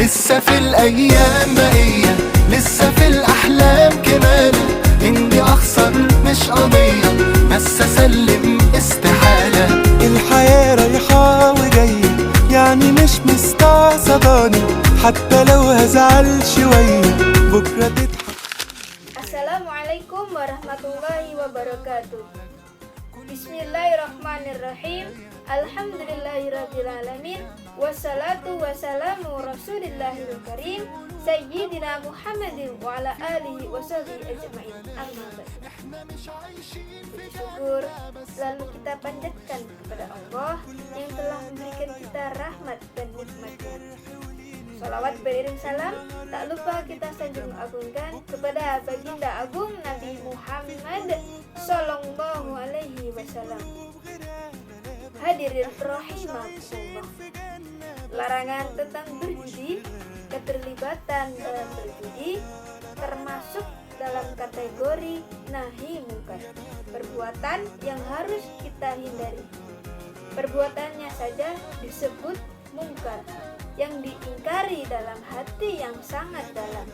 لسه في الأيام بقية، لسه في الأحلام كمان. إني أخسر مش قضية، بس أسلم استحالة. الحياة رايحة وجاية، يعني مش مستعصباني، حتى لو هزعل شوية بكرة تضحك. Assalamualaikum warahmatullahi wabarakatuh. Bismillahirrahmanirrahim. Alhamdulillahirrabbilalamin. Wassalatu wassalamu rasulillahil karim Sayyidina Muhammadin wa ala alihi wa sahbihi ajma'in. Amma ba'du. Puji syukur selalu kita panjatkan kepada Allah yang telah memberikan kita rahmat dan nikmat-Nya. Salawat beriring salam tak lupa kita sanjung agungkan kepada baginda agung Nabi Muhammad Sallallahu Alaihi Wasallam. Hadirin rahimakumullah. Larangan tentang berjudi, keterlibatan dalam berjudi termasuk dalam kategori nahi mungkar, perbuatan yang harus kita hindari. Perbuatannya saja disebut mungkar, yang diingkari dalam hati yang sangat dalam.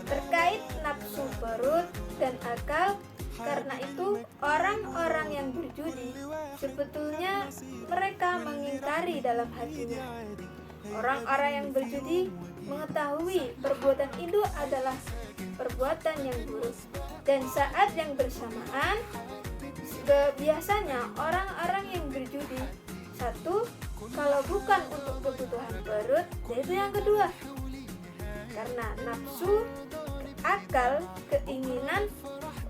Terkait nafsu perut dan akal, karena itu orang-orang yang berjudi sebetulnya mereka mengingkari dalam hatinya. Orang-orang yang berjudi mengetahui perbuatan itu adalah perbuatan yang buruk, dan saat yang bersamaan biasanya orang-orang yang berjudi, satu, kalau bukan untuk kebutuhan perut, yaitu yang kedua, karena nafsu, akal, keinginan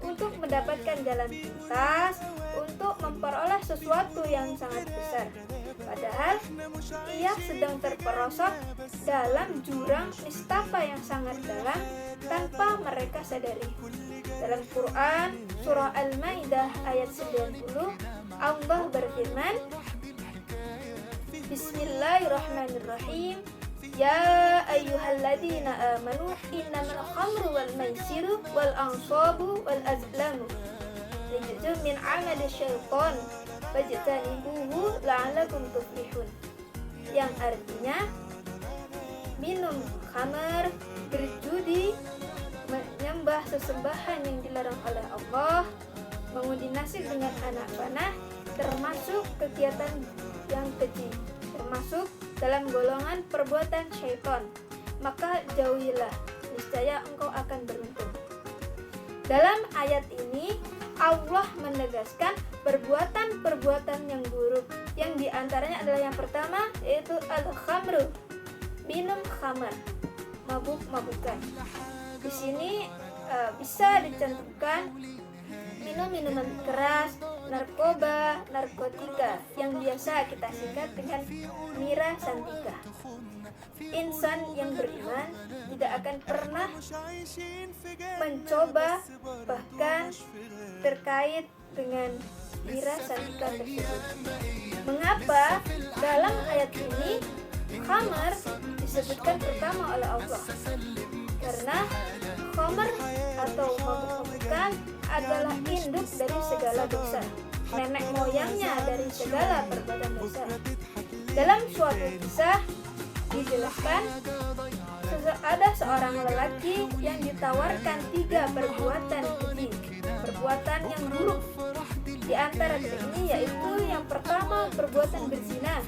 untuk mendapatkan jalan pintas, untuk memperoleh sesuatu yang sangat besar. Padahal ia sedang terperosok dalam jurang nistapa yang sangat dalam tanpa mereka sadari. Dalam Quran surah Al-Maidah ayat 90, Allah berfirman, Bismillahirrahmanirrahim. Ya ayyuhalladzina amanu innamal khamru wal maisiru wal ansabu wal azlamu rijzun min amali syaitan fajtanibuhu la'allakum tuflihun. Yang artinya minum khamar, berjudi, menyembah sesembahan yang dilarang oleh Allah, mengundi nasib dengan anak panah termasuk kegiatan yang keji, termasuk dalam golongan perbuatan syaitan. Maka jauhilah, niscaya engkau akan beruntung. Dalam ayat ini Allah menegaskan perbuatan-perbuatan yang buruk, yang diantaranya adalah yang pertama, yaitu al-khamru, minum khamar, mabuk-mabukan. Di sini bisa dicantumkan minum minuman keras, narkoba, narkotika yang biasa kita singkat dengan mira santika. Insan yang beriman tidak akan pernah mencoba bahkan terkait dengan mira santika tersebut. Mengapa dalam ayat ini khamar disebutkan pertama oleh Allah? Karena khamar atau mabuk-mabukan adalah induk dari segala dosa, nenek moyangnya dari segala perbuatan dosa. Dalam suatu kisah dijelaskan, ada seorang lelaki yang ditawarkan 3 perbuatan keji, perbuatan yang buruk. Di antara ini yaitu yang pertama perbuatan berzina,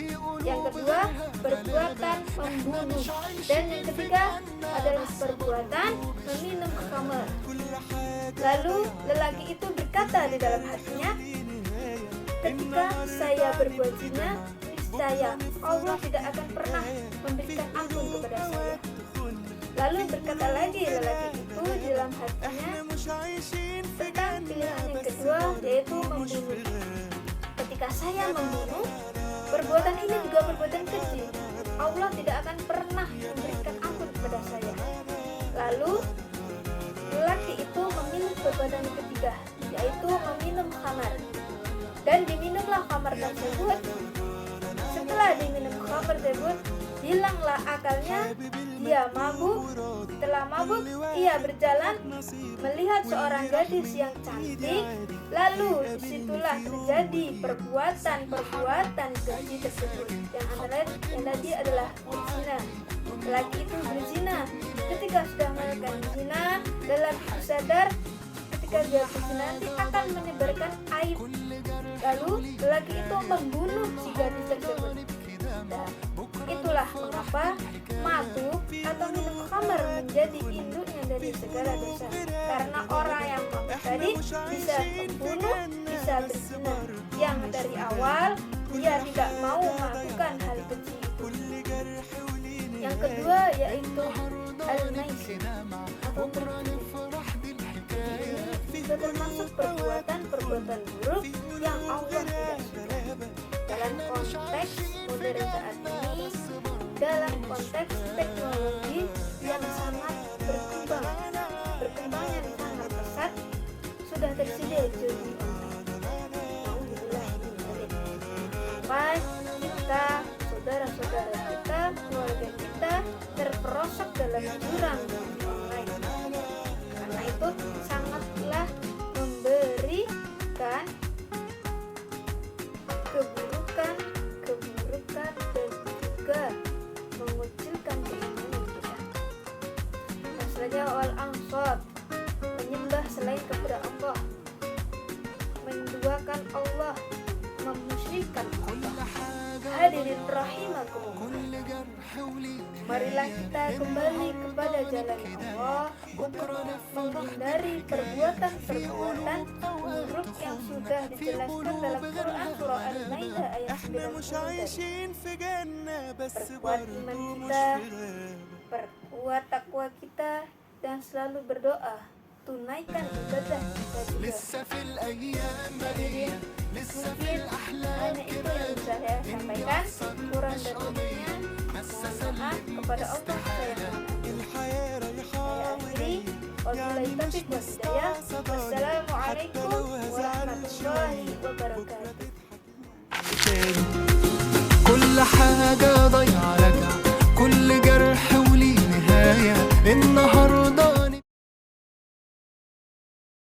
yang kedua perbuatan membunuh, dan yang ketiga adalah perbuatan meminum khamar. Lalu lelaki itu berkata di dalam hatinya, ketika saya berbuat zina, niscaya Allah tidak akan pernah memberikan ampun kepada saya. Lalu berkata lagi lelaki itu di dalam hatinya tentang pilihan yang kedua, yaitu membunuh. Ketika saya membunuh, perbuatan ini juga perbuatan keji, Allah tidak akan pernah memberikan ampun kepada saya. Lalu lelaki itu memilih perbuatan ketiga, yaitu meminum khamar. Dan diminumlah khamar tersebut. Setelah diminum khamar tersebut, hilanglah akalnya, dia mabuk. Setelah mabuk, ia berjalan melihat seorang gadis yang cantik. Lalu disitulah terjadi perbuatan-perbuatan keji tersebut, yang antara yang tadi adalah berzina. lelaki itu berzina. Ketika sudah melakukan zina, lelaki itu sadar ketika dia berzina nanti akan menyebarkan aib. Lalu lelaki itu membunuh si gadis tersebut. Dan itulah mengapa mabuk atau minum khamar menjadi induknya dari segala dosa. Karena orang yang mabuk tadi bisa membunuh, bisa berzina, yang dari awal dia tidak mau melakukan hal keji itu. Yang kedua yaitu al-maisir atau berjudi. Ini juga termasuk perbuatan buruk yang Allah tidak suka. Dalam konteks modern saat ini, dalam konteks teknologi yang sangat berkembangnya sangat pesat, sudah tersedia judi online. Sampai kita, saudara-saudara kita, keluarga kita terperosok dalam jurang judi online. Karena itu sangatlah memberikan keburukan dan juga mengucilkan keimanan kita. Masalahnya wal-ansab, menyembah selain kepada Allah, menduakan Allah, memusyrikkan Allah. Hadirin rahimakumullah, marilah kita kembali kepada jalan Allah untuk menghindari perbuatan buruk yang sudah dijelaskan dalam Quran surah Al-Maidah ayat 90. Perkuat iman kita, perkuat takwa kita, dan selalu berdoa. Tunaikan ibadah kita juga. Hadirin, mungkin hanya itu yang bisa saya sampaikan. Kurang dan lebihnya mohon maaf kepada Allah saya akhiri. Wabillahi taufiq wal hidayah. Wassalamualaikum warahmatullahi wabarakatuh. كل حاجة ضيع رجع، كل جرح وليه نهاية. النهار